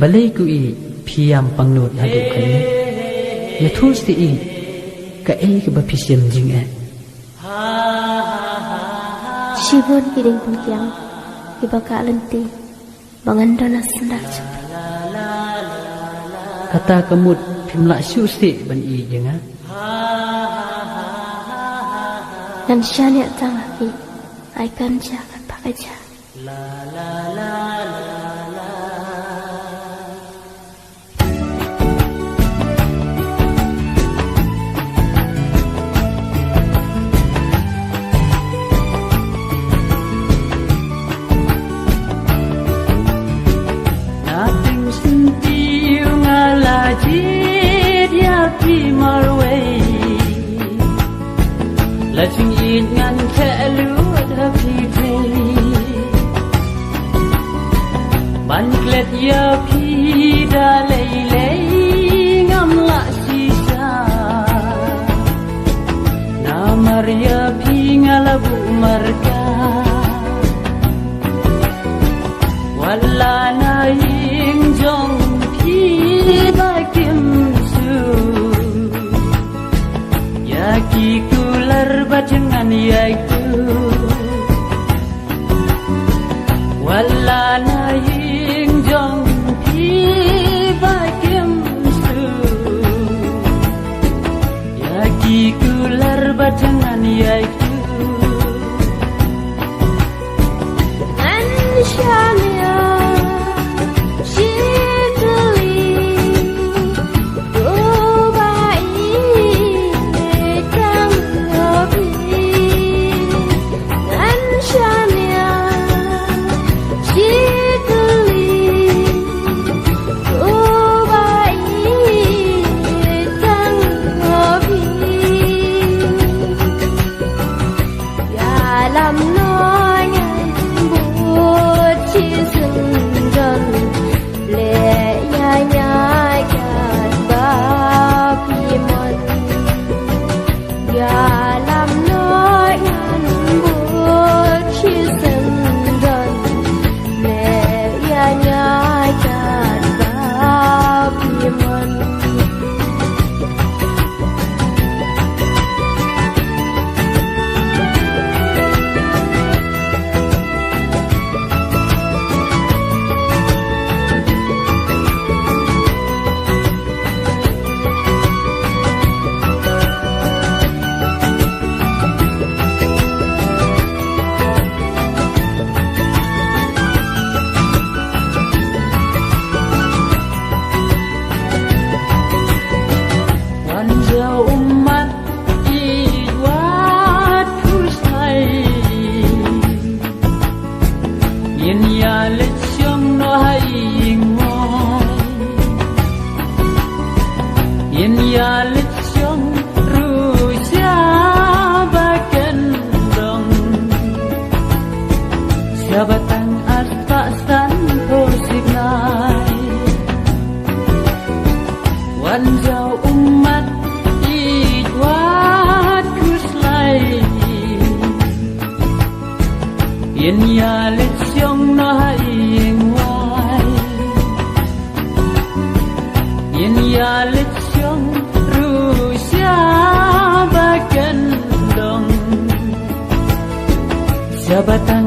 balai ku i phiam pangnut hadu kan ya thus ti i ka ei ka ba phisiam jing e Shibon piring pungkyang ibaka lenti bangandana sendak kata kemut phimla su si ban i jenga dan syanya tangapi ai kanja kan pakaja là chuyện yên ngăn khẽ lúa đã phi phê ban klet ya phi đã lấy ngâm lạ si sa na maria phi ngalabu marga wala na ing jong phi ba kim su ya ki bajangan yaitu wala na ying jong pi bakim su ya ki kular bajangan yaitu Anshamia jabatan arta san posignai wanjau umat idwat kuslai yen ya lesyong na haing wai yen ya lesyong rusya bagan dong jabatan